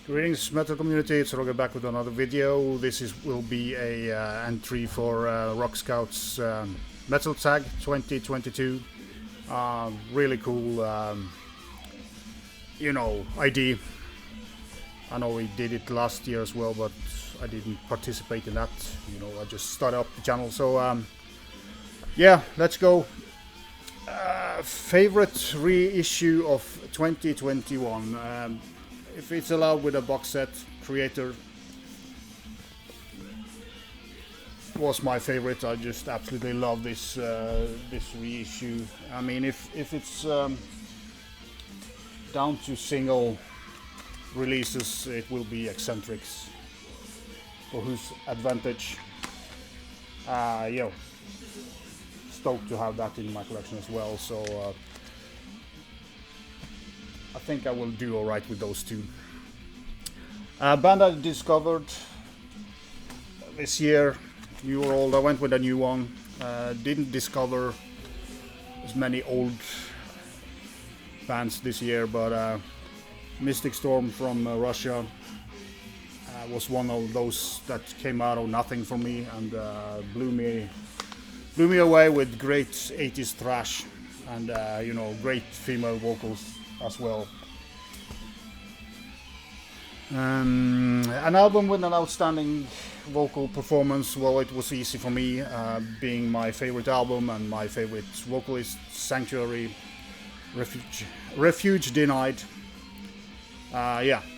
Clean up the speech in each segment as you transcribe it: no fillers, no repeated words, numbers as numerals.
Greetings metal community, it's Roger back with another video. Will be a entry for Rock Scouts Metal Tag 2022. Really cool, ID. I know we did it last year as well, but I didn't participate in that. I just started up the channel. So yeah, let's go. Favorite reissue of 2021. If it's allowed with a box set, Creator was my favorite. I just absolutely love this reissue. I mean, if it's down to single releases, it will be Eccentrics, for whose advantage. Stoked to have that in my collection as well. So. I think I will do alright with those two. Band I discovered this year, new or old, I went with a new one. Didn't discover as many old bands this year, but Mystic Storm from Russia was one of those that came out of nothing for me and blew me away with great 80s thrash and great female vocals as well. An album with an outstanding vocal performance. Well, it was easy for me, being my favorite album and my favorite vocalist, Sanctuary, Refuge Denied.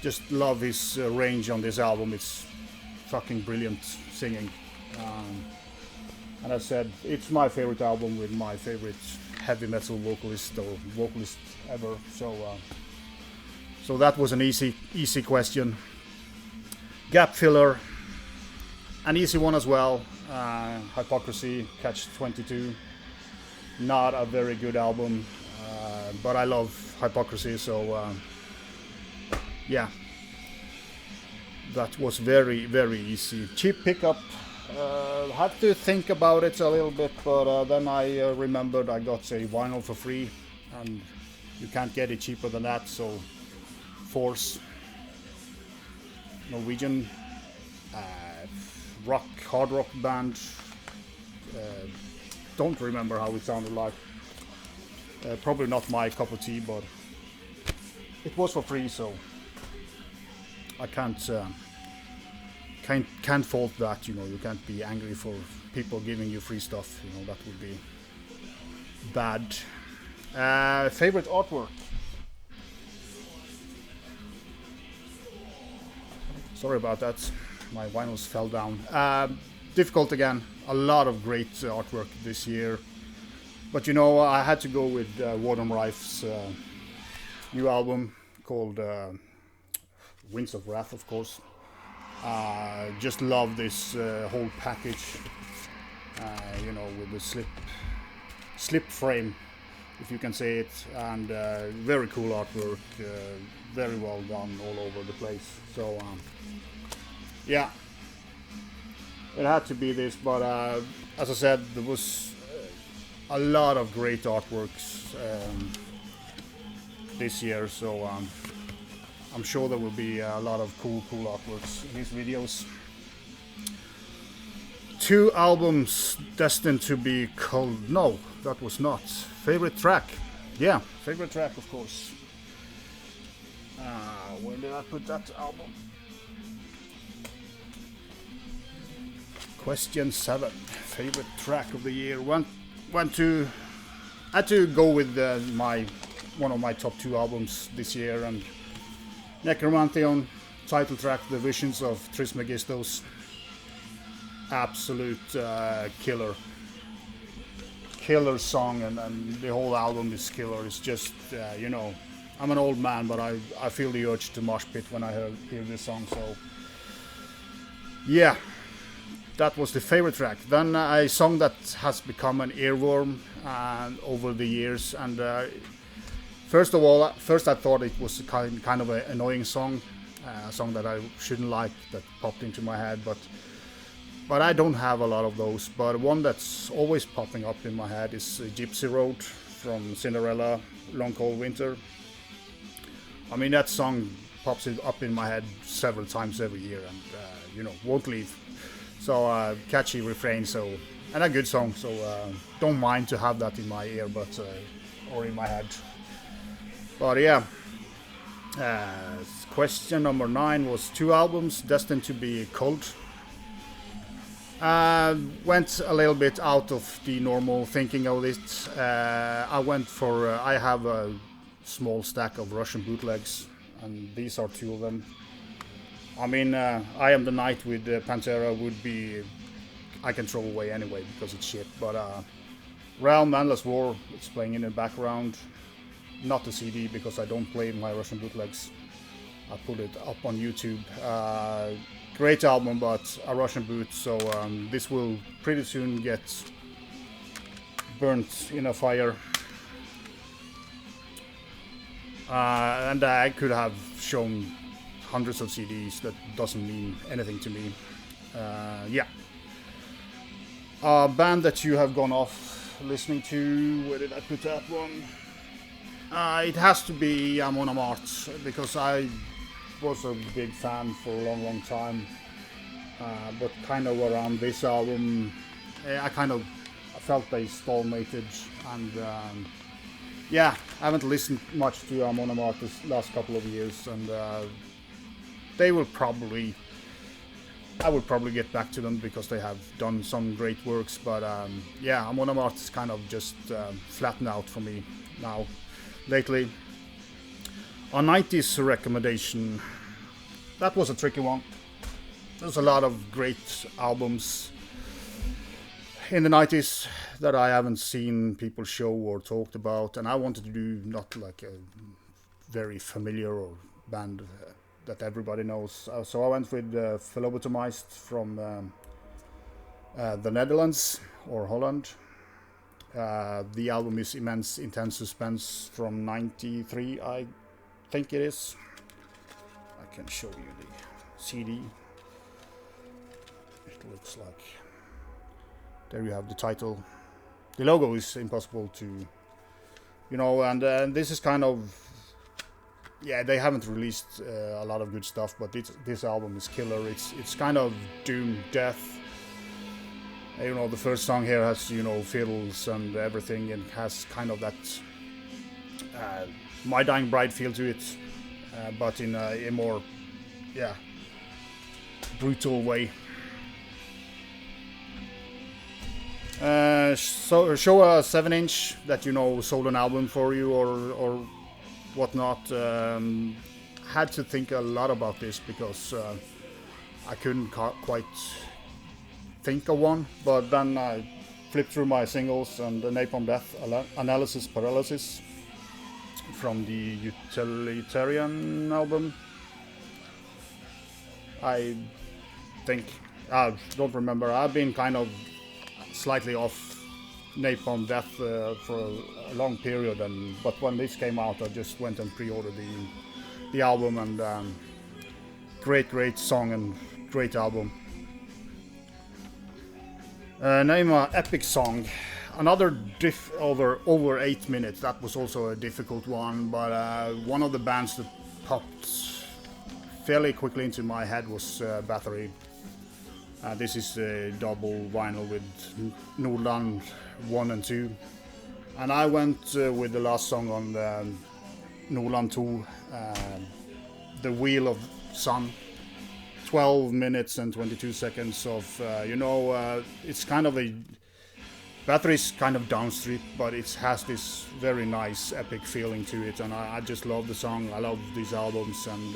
Just love his range on this album. It's fucking brilliant singing. And as I said, it's my favorite album with my favorite heavy metal vocalist ever. So that was an easy question. Gap filler, an easy one as well. Hypocrisy, Catch 22. Not a very good album, but I love Hypocrisy. So yeah, that was very easy. Cheap pickup. Had to think about it a little bit, but then I remembered I got a vinyl for free, and you can't get it cheaper than that. So Force, Norwegian hard rock band. Don't remember how it sounded like. Probably not my cup of tea, but it was for free, so I can't fault that. You can't be angry for people giving you free stuff. That would be bad. Favorite artwork. Sorry about that. My vinyls fell down. Difficult again. A lot of great artwork this year, but I had to go with Warden Rife's new album called Winds of Wrath, of course. Just love this whole package, with the slip frame, if you can say it, and very cool artwork, very well done all over the place. So yeah, it had to be this, but as I said, there was a lot of great artworks this year, so I'm sure there will be a lot of cool artworks in these videos. 2 albums destined to be cold. No, that was not. Favorite track. Yeah, favorite track, of course. Where did I put that album? Question 7. Favorite track of the year. Had to go with one of my top 2 albums this year, and Necromantheon, title track, The Visions of Trismegistos. Absolute killer song, and the whole album is killer. It's just, I'm an old man, but I feel the urge to mosh pit when I hear this song. So yeah, that was the favorite track. Then a song that has become an earworm over the years, and first I thought it was kind of an annoying song, a song that I shouldn't like, that popped into my head, but I don't have a lot of those. But one that's always popping up in my head is Gypsy Road from Cinderella, Long Cold Winter. I mean, that song pops it up in my head several times every year, and won't leave. So catchy refrain, and a good song. So don't mind to have that in my ear, or in my head. But yeah. Question number 9 was 2 albums destined to be cult. Went a little bit out of the normal thinking of it. I have a small stack of Russian bootlegs, and these are 2 of them. I mean, I Am the Night with Pantera would be, I can throw away anyway because it's shit. But Realm Endless War, it's playing in the background. Not the CD because I don't play my Russian bootlegs. I put it up on YouTube. Great album, but a Russian boot, so this will pretty soon get burnt in a fire. And I could have shown hundreds of CDs. That doesn't mean anything to me. Yeah. A band that you have gone off listening to, where did I put that one? It has to be Amon Amarth, because I was a big fan for a long time, but kind of around this album I felt they stalemated, and yeah, I haven't listened much to Amon Amarth this last couple of years, and I will probably get back to them because they have done some great works, but yeah, Amon Amarth is kind of just flattened out for me now lately. A 90s recommendation. That was a tricky one. There's a lot of great albums in the 90s that I haven't seen people show or talked about, and I wanted to do not like a very familiar or band that everybody knows. So I went with Phlebotomized from the Netherlands or Holland. The album is Immense Intense Suspense from '93, I think it is. I can show you the CD. It looks like, there you have the title. The logo is impossible to, and this is kind of, yeah, they haven't released a lot of good stuff, but this album is killer. It's kind of doom death. The first song here has fiddles and everything, and has kind of that My Dying Bride feel to it, but in a more brutal way. So show a 7-inch that sold an album for you or whatnot. Had to think a lot about this because I couldn't quite think of one, but then I flipped through my singles, and the Napalm Death Analysis Paralysis from the Utilitarian album. I think, I don't remember, I've been kind of slightly off Napalm Death for a long period, but when this came out I just went and pre-ordered the album, and great song and great album. Name an epic song. Another over 8 minutes. That was also a difficult one, but one of the bands that popped fairly quickly into my head was Bathory. This is a double vinyl with Nordland 1 and 2, and I went with the last song on the Nordland 2, The Wheel of Sun. 12 minutes and 22 seconds of, it's kind of Bathory's kind of downstreet, but it has this very nice epic feeling to it, and I just love the song. I love these albums, and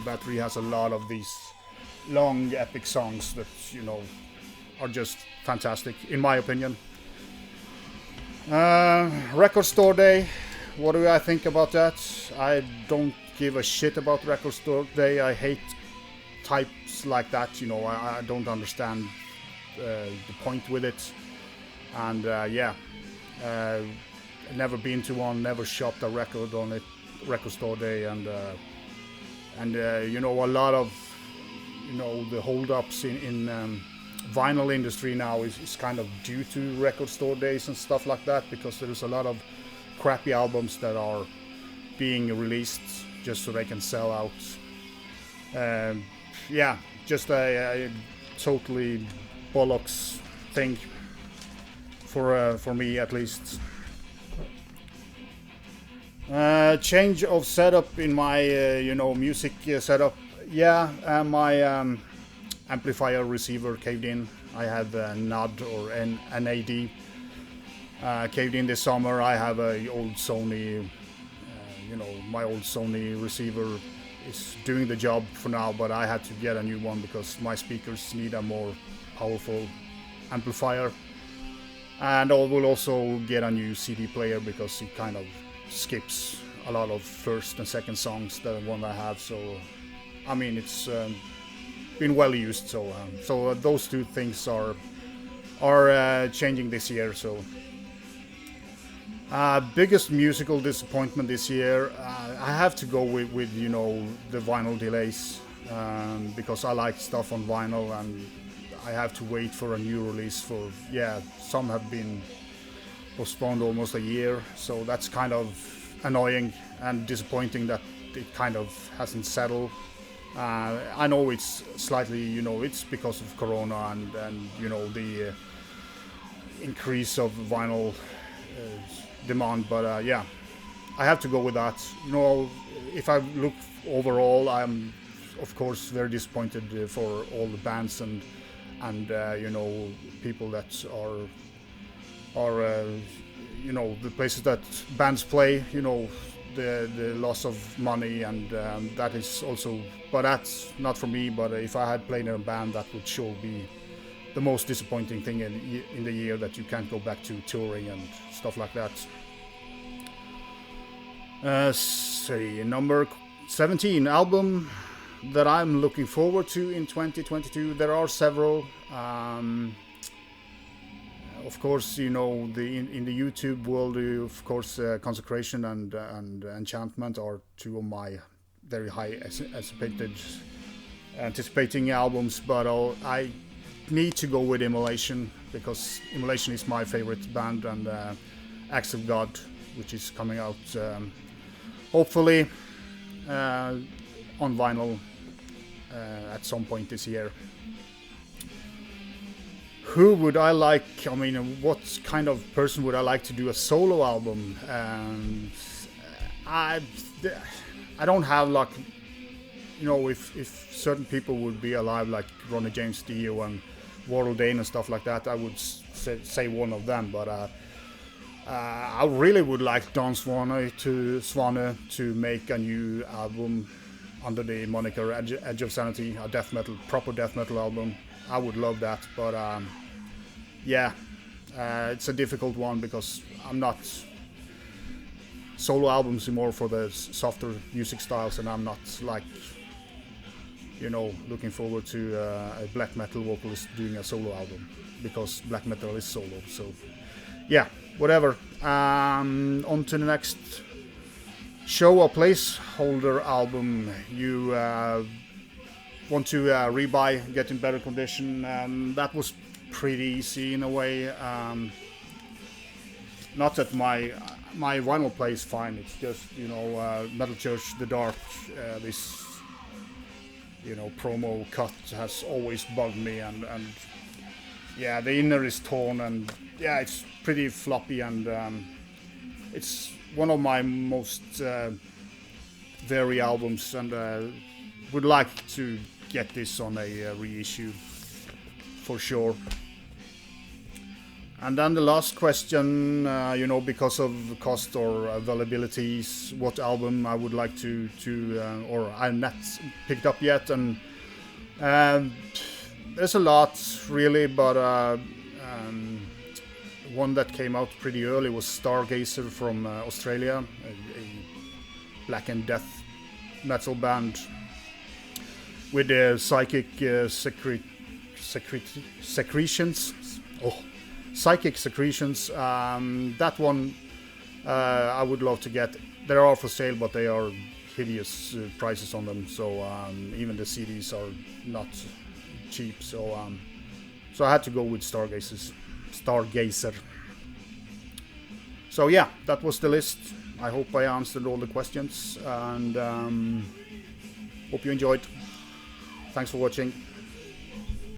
Bathory has a lot of these long epic songs that are just fantastic in my opinion. Record Store Day, what do I think about that? I don't give a shit about Record Store Day. I hate types like that, I don't understand the point with it, and never been to one, never shopped a record on it, Record Store Day, and a lot of the hold-ups in vinyl industry now is kind of due to Record Store Days and stuff like that, because there's a lot of crappy albums that are being released just so they can sell out. Yeah, just a totally bollocks thing for me at least. Change of setup in my music setup. Yeah, my amplifier receiver caved in. I had a NAD or NAD caved in this summer. I have a old Sony, my old Sony receiver is doing the job for now, but I had to get a new one because my speakers need a more powerful amplifier. And I will also get a new CD player because it kind of skips a lot of first and second songs, the one I have. So, I mean, it's been well used. So those two things are changing this year. So, biggest musical disappointment this year, I have to go with the vinyl delays, because I like stuff on vinyl and I have to wait for a new release for, some have been postponed almost a year, so that's kind of annoying and disappointing that it kind of hasn't settled. I know it's slightly, it's because of Corona and the increase of vinyl demand, but I have to go with that. If I look overall, I'm of course very disappointed for all the bands and people that are the places that bands play, the loss of money, and that is also, but that's not for me. But if I had played in a band, that would sure be the most disappointing thing in the year, that you can't go back to touring and stuff like that. Number 17 album that I'm looking forward to in 2022. There are several. Of course, in the YouTube world, of course, Consecration and Enchantment are two of my very high anticipating albums. But I need to go with Immolation, because Immolation is my favorite band, and Acts of God, which is coming out hopefully on vinyl at some point this year. Who would I like? I mean, what kind of person would I like to do a solo album? I don't have like, if certain people would be alive, like Ronnie James Dio and Warrell Dane and stuff like that, I would say one of them. But I really would like Don Swane to make a new album under the moniker Edge of Sanity, a proper death metal album. I would love that, but it's a difficult one because I'm not. Solo albums are more for the softer music styles, and I'm not like, looking forward to a black metal vocalist doing a solo album, because black metal is solo. So, whatever. On to the next show or placeholder album you want to rebuy, get in better condition. That was pretty easy in a way. Not that my vinyl plays fine. It's just Metal Church The Dark. This promo cut has always bugged me, and the inner is torn, and it's pretty floppy, and it's one of my most very albums, and would like to get this on a reissue for sure. And then the last question, because of cost or availabilities, what album I would like to or I've not picked up yet, and there's a lot really, but one that came out pretty early was Stargazer from Australia, a black and death metal band with psychic secretions. Psychic secretions. That one I would love to get. They are for sale, but they are hideous prices on them. So even the CDs are not cheap. So I had to go with Stargazer. So that was the list. I hope I answered all the questions, and hope you enjoyed. Thanks for watching.